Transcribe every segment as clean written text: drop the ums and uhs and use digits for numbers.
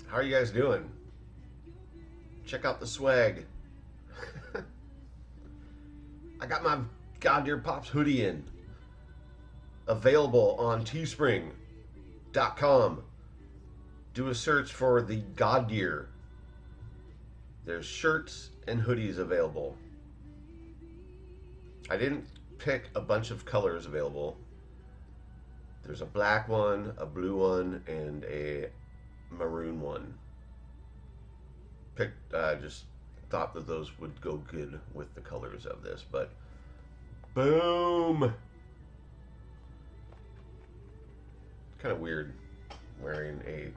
How are you guys doing? Check out the swag. I got my God Dear Pops hoodie in. Available on teespring.com. Do a search for the God Dear. There's shirts and hoodies available. I didn't pick a bunch of colors available. There's a black one, a blue one, and a maroon one. Just thought that those would go good with the colors of this, but boom! Kind of weird wearing a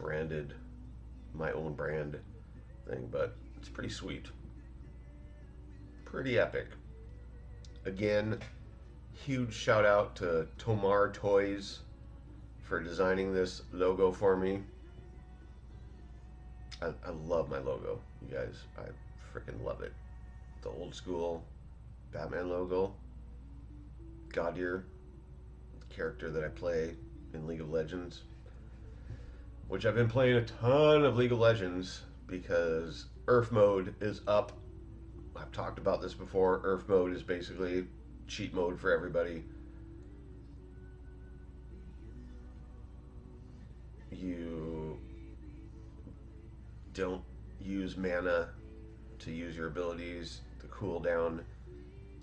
branded, my own brand thing, but it's pretty sweet. Pretty epic. Again, huge shout out to Tomar Toys for designing this logo for me. I love my logo, you guys. I freaking love it. The old school Batman logo. Godir, the character that I play in League of Legends, which I've been playing a ton of League of Legends because Earth mode is up. I've talked about this before. Earth mode is basically cheat mode for everybody. You don't use mana to use your abilities. The cooldown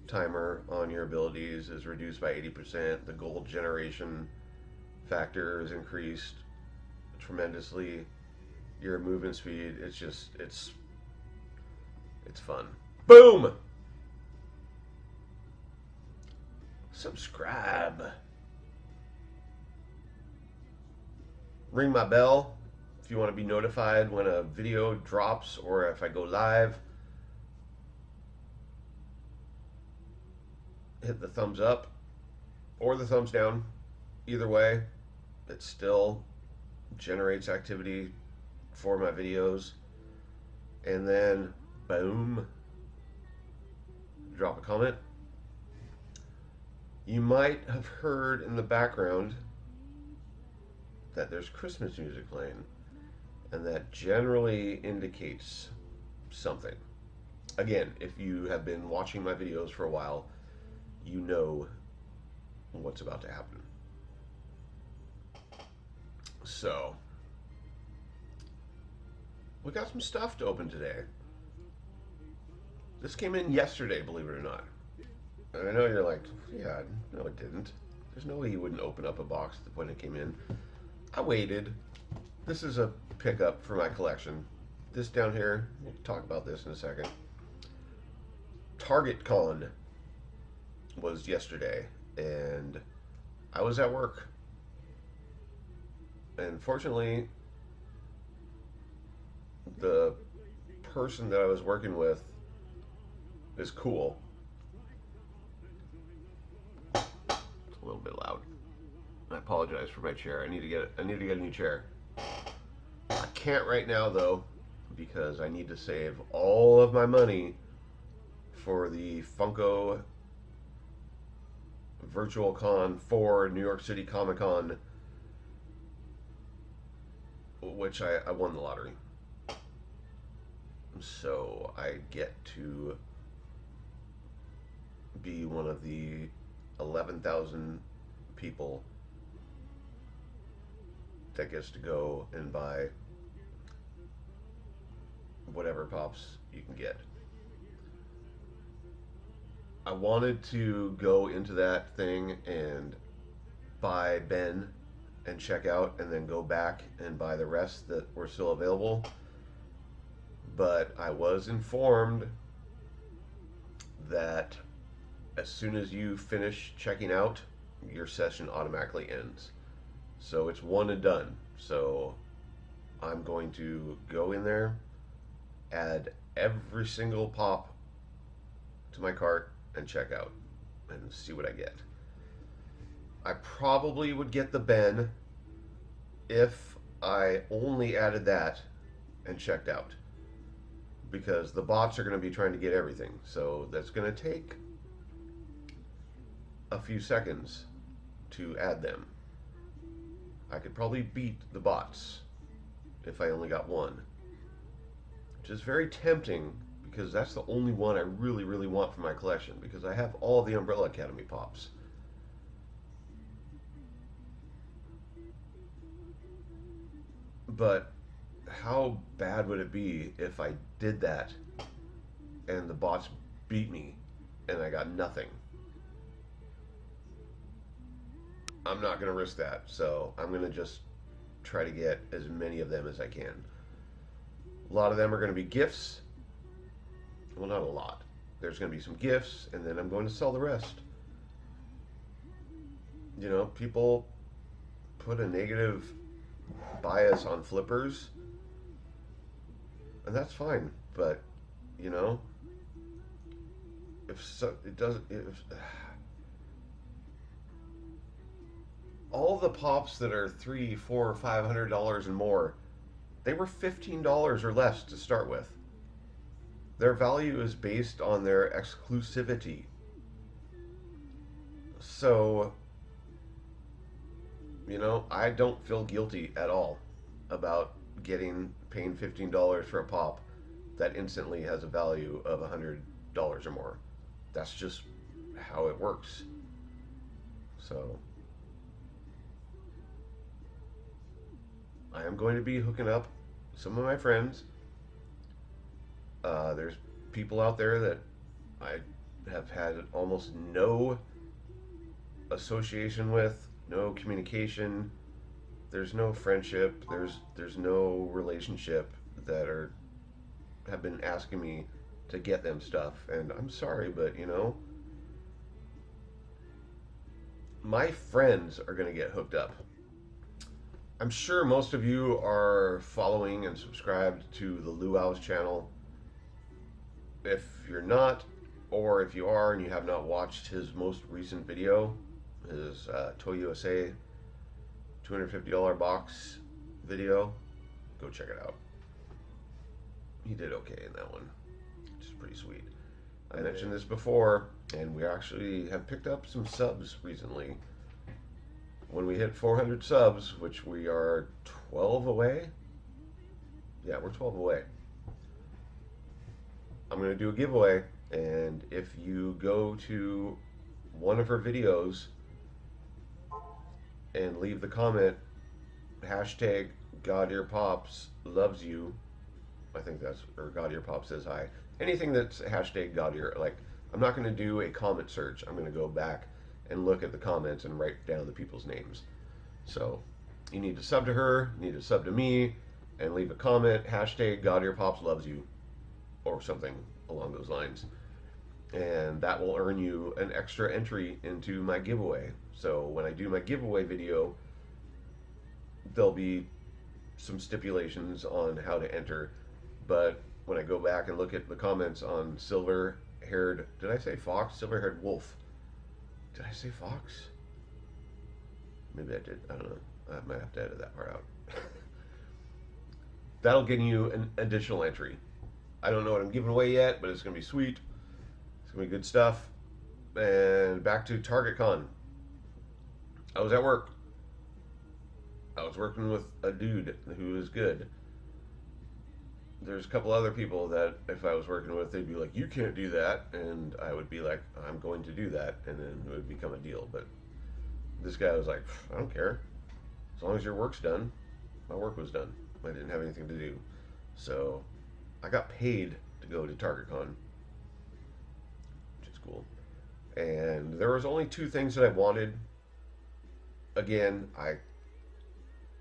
timer on your abilities is reduced by 80%. The gold generation factor is increased tremendously. Your movement speed, it's fun. Boom! Subscribe. Ring my bell if you want to be notified when a video drops or if I go live. Hit the thumbs up or the thumbs down. Either way, it still generates activity for my videos. And then, boom, drop a comment. You might have heard in the background that there's Christmas music playing, and that generally indicates something. Again, if you have been watching my videos for a while, you know what's about to happen. So, we got some stuff to open today. This came in yesterday, believe it or not. And I know you're like, yeah, no it didn't. There's no way you wouldn't open up a box when it came in. I waited. This is a pickup for my collection. This down here, we'll talk about this in a second. Target Con was yesterday, and I was at work. And fortunately, the person that I was working with is cool. It's a little bit loud. I apologize for my chair. I need to get a new chair. I can't right now though, because I need to save all of my money for the Funko Virtual Con for New York City Comic Con, which I won the lottery. So I get to be one of the 11,000 people that gets to go and buy whatever pops you can get. I wanted to go into that thing and buy Ben and check out and then go back and buy the rest that were still available. But I was informed that as soon as you finish checking out, your session automatically ends. So it's one and done. So I'm going to go in there, add every single pop to my cart, and check out and see what I get. I probably would get the Ben if I only added that and checked out, because the bots are going to be trying to get everything. So that's going to take a few seconds to add them. I could probably beat the bots if I only got one, which is very tempting because that's the only one I really, really want for my collection because I have all the Umbrella Academy pops. But how bad would it be if I did that and the bots beat me and I got nothing? I'm not going to risk that, so I'm going to just try to get as many of them as I can. A lot of them are going to be gifts. Well, not a lot. There's going to be some gifts, and then I'm going to sell the rest. You know, people put a negative bias on flippers, and that's fine. But you know, if so, it doesn't. If, all the pops that are $300, $400, $500 and more, they were $15 or less to start with. Their value is based on their exclusivity. So, you know, I don't feel guilty at all about paying $15 for a pop that instantly has a value of $100 or more. That's just how it works. So, I am going to be hooking up some of my friends. There's people out there that I have had almost no association with, no communication. There's no friendship. There's no relationship that have been asking me to get them stuff, and I'm sorry, but you know, my friends are gonna get hooked up. I'm sure most of you are following and subscribed to the Luau's channel. If you're not, or if you are and you have not watched his most recent video, his Toy USA $250 box video, go check it out. He did okay in that one, which is pretty sweet. I mentioned this before, and we actually have picked up some subs recently. When we hit 400 subs, which we are 12 away. Yeah, we're 12 away. I'm going to do a giveaway, and if you go to one of her videos and leave the comment, hashtag GodEarPops loves you, I think that's, or GodEarPops says hi. Anything that's hashtag GodEar, like, I'm not going to do a comment search. I'm going to go back and look at the comments and write down the people's names. So you need to sub to her, you need to sub to me, and leave a comment, hashtag GodEarPops loves you, or something along those lines. And that will earn you an extra entry into my giveaway. So when I do my giveaway video, there'll be some stipulations on how to enter. But when I go back and look at the comments on silver-haired, did I say fox? Silver-haired wolf. Did I say fox? Maybe I did. I don't know. I might have to edit that part out. That'll get you an additional entry. I don't know what I'm giving away yet, but it's going to be sweet. It's going to be good stuff. And back to Target Con. I was at work. I was working with a dude who is good. There's a couple other people that if I was working with, they'd be like, you can't do that. And I would be like, I'm going to do that. And then it would become a deal. But this guy was like, I don't care. As long as your work's done. My work was done. I didn't have anything to do. So I got paid to go to Target Con, which is cool. And there was only two things that I wanted. Again, I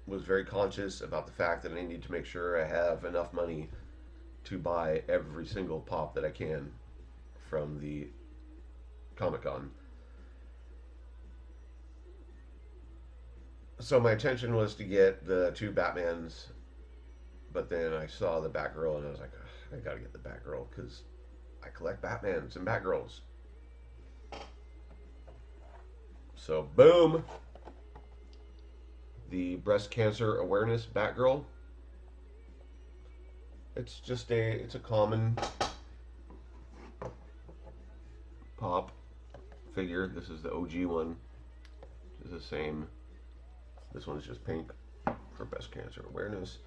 was very conscious about the fact that I need to make sure I have enough money to buy every single pop that I can from the Comic-Con. So my intention was to get the two Batmans, but then I saw the Batgirl and I was like, I gotta get the Batgirl because I collect Batmans and Batgirls. So boom, the breast cancer awareness Batgirl. It's just it's a common pop figure. This is the OG one. It's the same. This one's just pink for breast cancer awareness.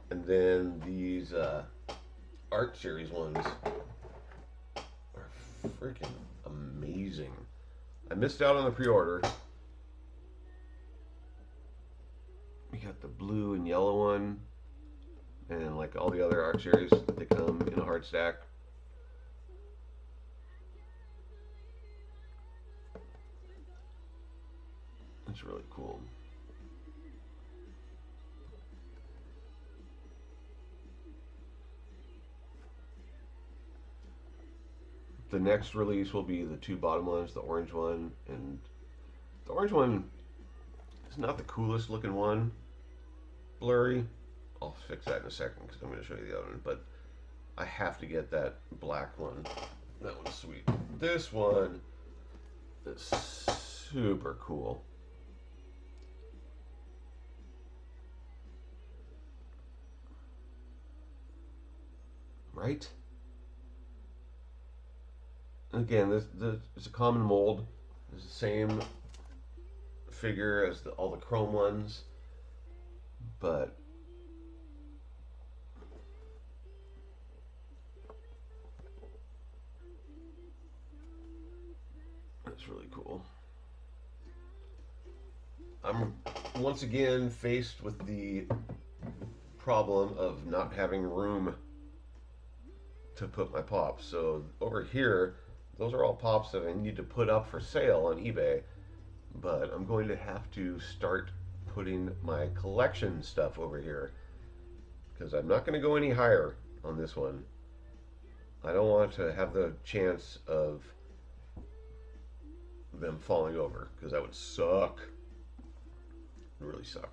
And then these art series ones are freaking amazing. I missed out on the pre-order. We got the blue and yellow one, and like all the other art series, they come in a hard stack. It's really cool. The next release will be the two bottom ones, the orange one, and the orange one is not the coolest looking one. Blurry. I'll fix that in a second because I'm going to show you the other one, but I have to get that black one. That one's sweet. This one is super cool. Right? Again, it's a common mold. It's the same figure as all the chrome ones, but it's really cool. I'm once again faced with the problem of not having room to put my pops. So over here, those are all pops that I need to put up for sale on eBay, but I'm going to have to start putting my collection stuff over here because I'm not going to go any higher on this one. I don't want to have the chance of them falling over because that would suck. It would really suck.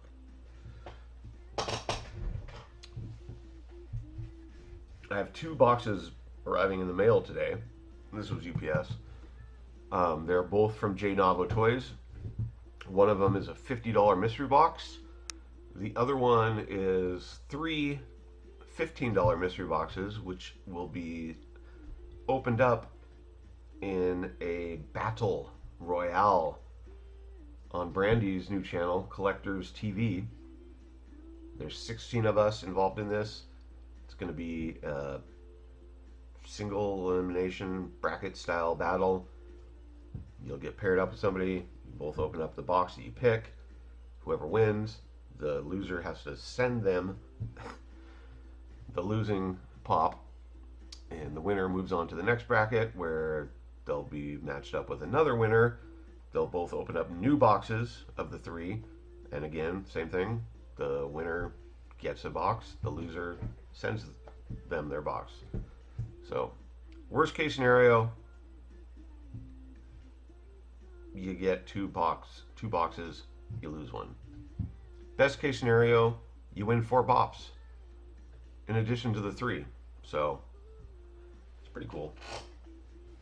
I have 2 boxes arriving in the mail today. This was UPS. They're both from J Navo Toys. One of them is a $50 mystery box. The other one is 3 $15 mystery boxes, which will be opened up in a battle royale on Brandy's new channel, Collectors TV. There's 16 of us involved in this. It's going to be a single elimination bracket style battle. You'll get paired up with somebody. You both open up the box that you pick. Whoever wins, the loser has to send them the losing pop, and the winner moves on to the next bracket where they'll be matched up with another winner. They'll both open up new boxes of the 3, and again, same thing. The winner gets a box, the loser sends them their box. So, worst case scenario, you get 2 boxes, you lose 1. Best case scenario, you win 4 pops in addition to the 3. So, it's pretty cool.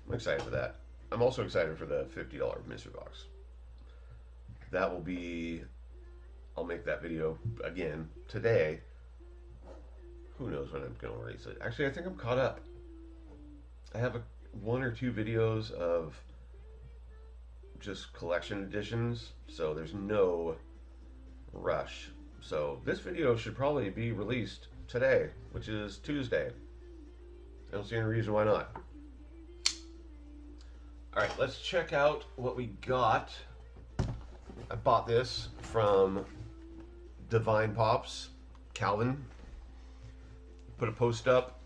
I'm excited for that. I'm also excited for the $50 mystery box. That will be, I'll make that video again today. Who knows when I'm going to release it. Actually, I think I'm caught up. I have 1 or 2 videos of just collection editions, so there's no rush. So this video should probably be released today, which is Tuesday. I don't see any reason why not. Alright, let's check out what we got. I bought this from Divine Pops, Calvin. Put a post up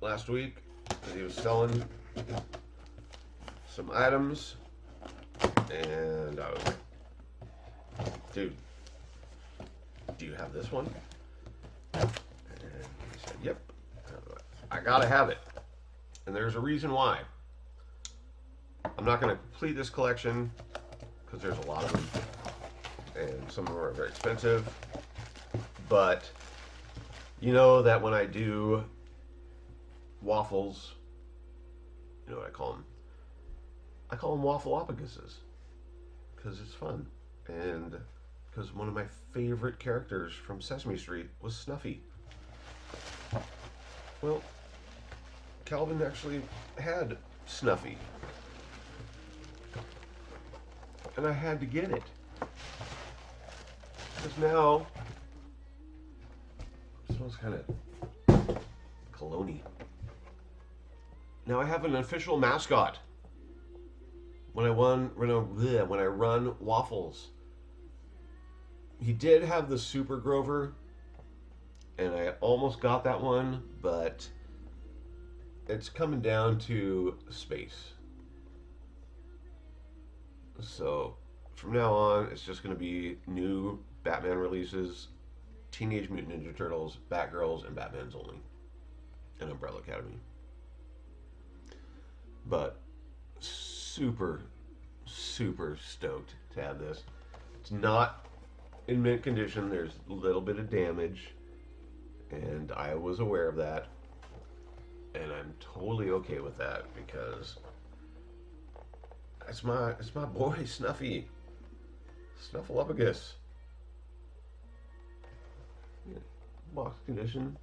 last week that he was selling some items, and I was like, dude, do you have this one? And he said, yep. I gotta have it. And there's a reason why. I'm not going to complete this collection because there's a lot of them, and some of them are very expensive, but you know that when I do waffles, you know what I call them? I call them waffle-opoguses because it's fun, and because one of my favorite characters from Sesame Street was Snuffy. Well, Calvin actually had Snuffy, and I had to get it because now, so Smells kind of cologne-y. Now I have an official mascot. When I run waffles. He did have the Super Grover, and I almost got that one, but it's coming down to space. So from now on, it's just going to be new Batman releases, Teenage Mutant Ninja Turtles, Batgirls, and Batman's only, and Umbrella Academy. But super, super stoked to have this. It's not in mint condition. There's a little bit of damage, and I was aware of that, and I'm totally okay with that because it's my boy Snuffy, Snuffleupagus. Yeah, box condition.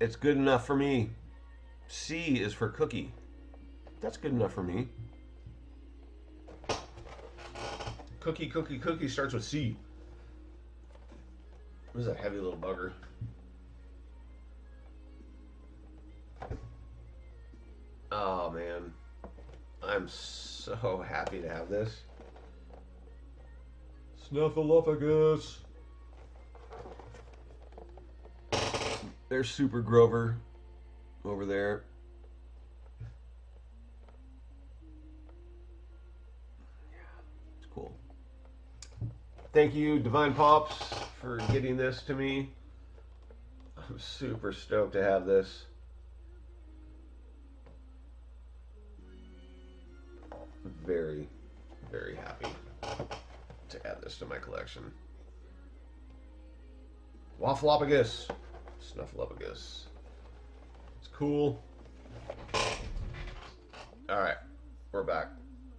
It's good enough for me. C is for cookie. That's good enough for me. Cookie, cookie, cookie starts with C. This is a heavy little bugger. Oh man, I'm so happy to have this. Snuffleupagus. There's Super Grover over there. Yeah, it's cool. Thank you, Divine Pops, for getting this to me. I'm super stoked to have this. Very, very happy to add this to my collection. Waffleupagus. Snuffleupagus. It's cool. Alright, we're back.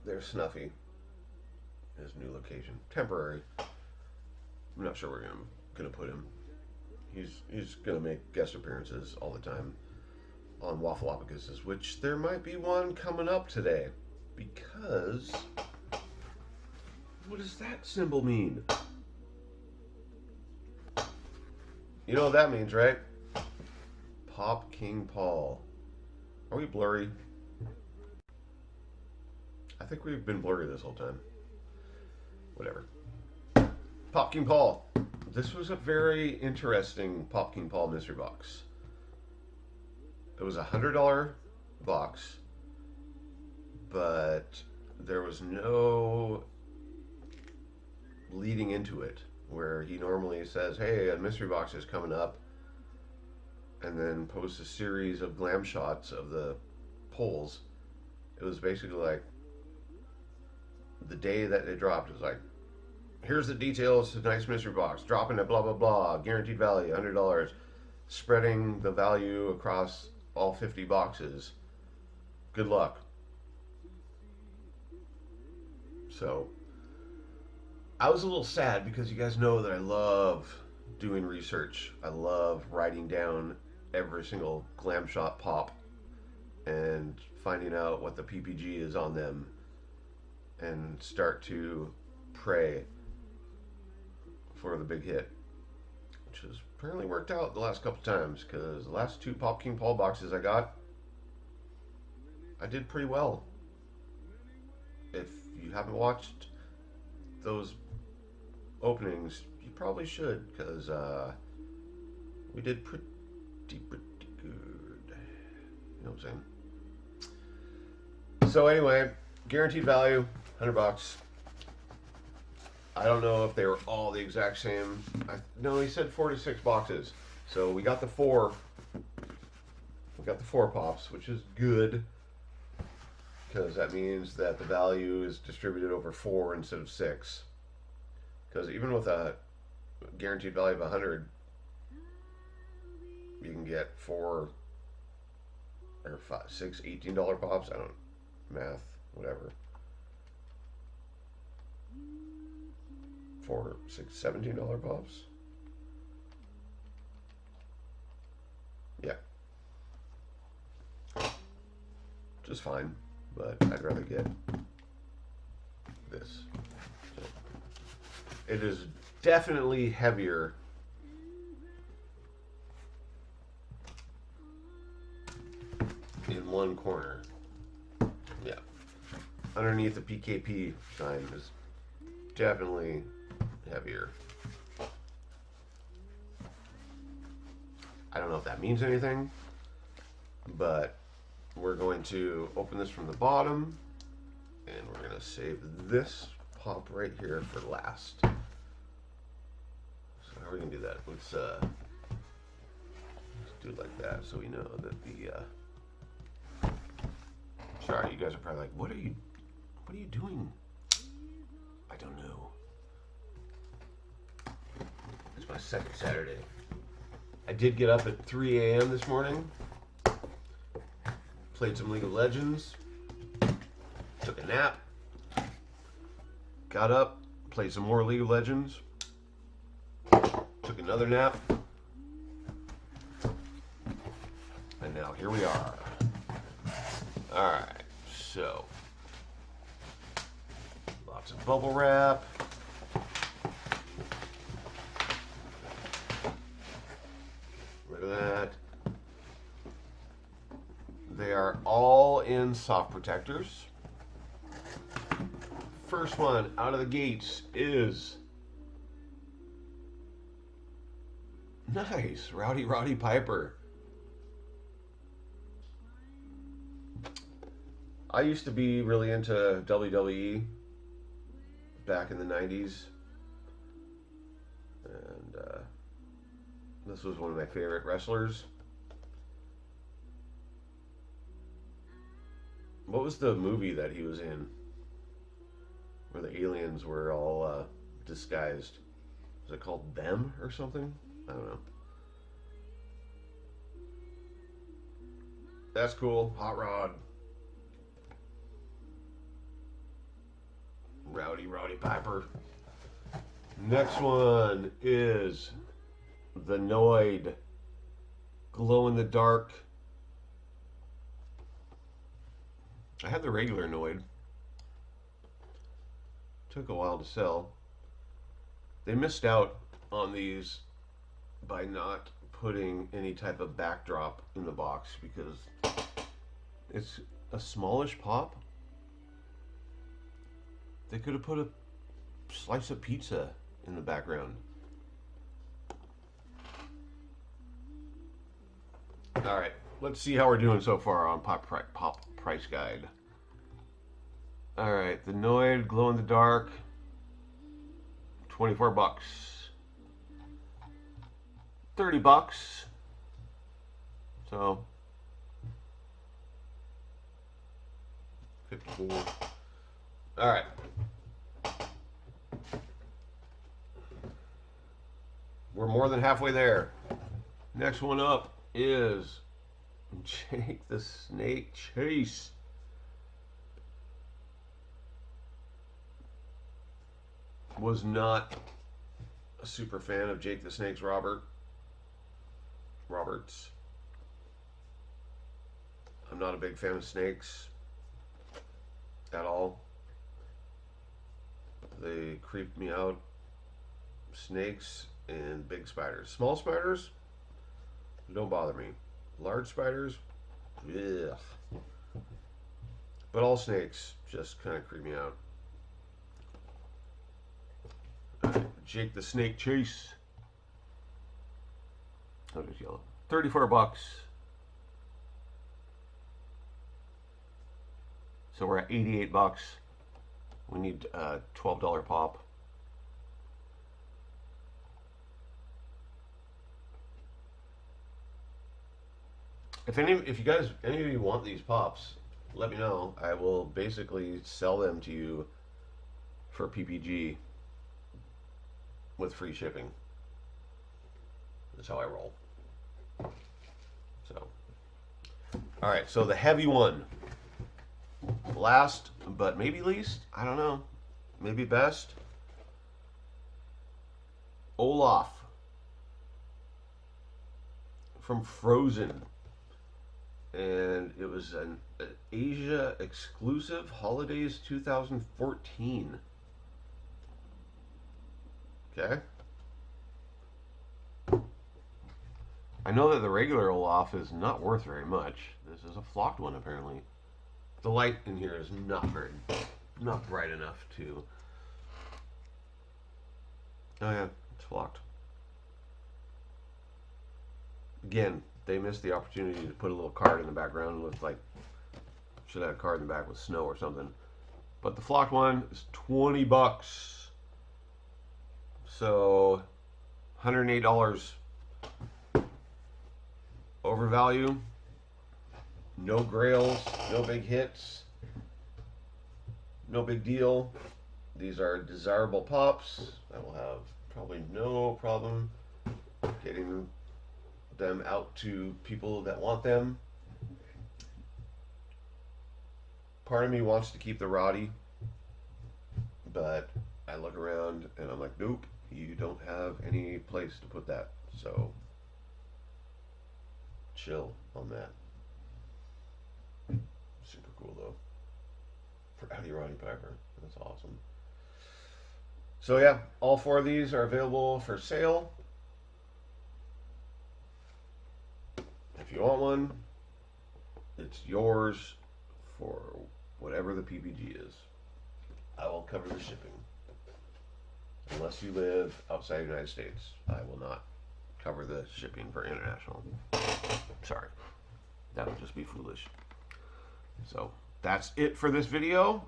There's Snuffy. His new location. Temporary. I'm not sure where we're gonna put him. He's gonna make guest appearances all the time on Waffleupaguses, which there might be one coming up today. Because what does that symbol mean? You know what that means, right? PopKingPaul. Are we blurry? I think we've been blurry this whole time. Whatever. PopKingPaul. This was a very interesting PopKingPaul mystery box. It was a $100 box, but there was no leading into it, where he normally says, hey, a mystery box is coming up, and then posts a series of glam shots of the polls. It was basically like the day that it dropped, it was like, here's the details of tonight's mystery box, dropping at blah blah blah, guaranteed value $100, spreading the value across all 50 boxes. Good luck. So I was a little sad because you guys know that I love doing research. I love writing down every single glam shot pop and finding out what the PPG is on them and start to pray for the big hit, which has apparently worked out the last couple times, because the last two PopKingPaul boxes I got, I did pretty well. If you haven't watched those openings, you probably should, because we did pretty good. You know what I'm saying? So anyway, guaranteed value, $100. I don't know if they were all the exact same. No, he said 4 to 6 boxes. So we got the 4. We got the 4 pops, which is good, because that means that the value is distributed over 4 instead of 6. Because even with a guaranteed value of 100, you can get 4 or 5, 6 $18 pops. I don't math, whatever. 4, 6, $17 pops. Yeah, just fine, but I'd rather get this. So it is definitely heavier in one corner. Yeah. Underneath the PKP sign is definitely heavier. I don't know if that means anything, but we're going to open this from the bottom, and we're going to save this pop right here for last. So how are we going to do that? Let's do it like that so we know that the... Sorry, you guys are probably like, what are you doing? I don't know. It's my second Saturday. I did get up at 3 a.m. this morning, played some League of Legends, took a nap, got up, played some more League of Legends, took another nap, and now here we are. Alright, so, lots of bubble wrap. That they are all in soft protectors. First one out of the gates is nice, Roddy Piper. I used to be really into WWE back in the 90s, and this was one of my favorite wrestlers. What was the movie that he was in where the aliens were all disguised? Was it called Them or something? I don't know. That's cool. Hot Rod. Roddy Piper. Next one is the Noid glow in the dark. I had the regular Noid. Took a while to sell. They missed out on these by not putting any type of backdrop in the box because it's a smallish pop. They could have put a slice of pizza in the background. All right, let's see how we're doing so far on Pop Price Guide. All right, the Noid glow in the dark, 24 bucks. 30 bucks. So 54. All right. We're more than halfway there. Next one up is Jake the Snake Chase. Was not a super fan of Jake the Snake's Roberts. I'm not a big fan of snakes at all. They creep me out. Snakes and big spiders. Small spiders don't bother me. Large spiders, ugh. But all snakes just kind of creep me out. Jake the Snake Chase. Oh, there's yellow. 34 bucks. So we're at 88 bucks. We need a $12 pop. If any of you want these pops, let me know. I will basically sell them to you for PPG with free shipping. That's how I roll. So, all right. So the heavy one, last but maybe least, I don't know, maybe best. Olaf from Frozen. And it was an Asia exclusive, holidays 2014. Okay. know that the regular Olaf is not worth very much. This is a flocked one, apparently. The light in here is not bright enough to... Oh yeah, it's flocked. Again, they missed the opportunity to put a little card in the background with, like, should have a card in the back with snow or something. But the flocked one is 20 bucks. So $108 overvalue. No grails, no big hits, no big deal. These are desirable pops. I will have probably no problem getting them out to people that want them. Part of me wants to keep the Roddy, but I look around and I'm like, nope, you don't have any place to put that. So chill on that. Super cool though. For Audi Roddy Piper. That's awesome. So yeah, all 4 of these are available for sale. If you want one, it's yours for whatever the PPG is. I will cover the shipping. Unless you live outside the United States, I will not cover the shipping for international. Sorry. That would just be foolish. So that's it for this video.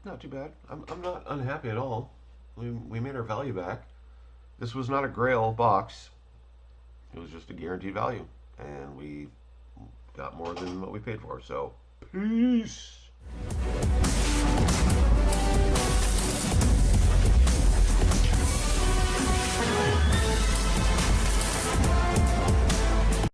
Not too bad. I'm not unhappy at all. We made our value back. This was not a grail box. It was just a guaranteed value. And we got more than what we paid for. So, peace.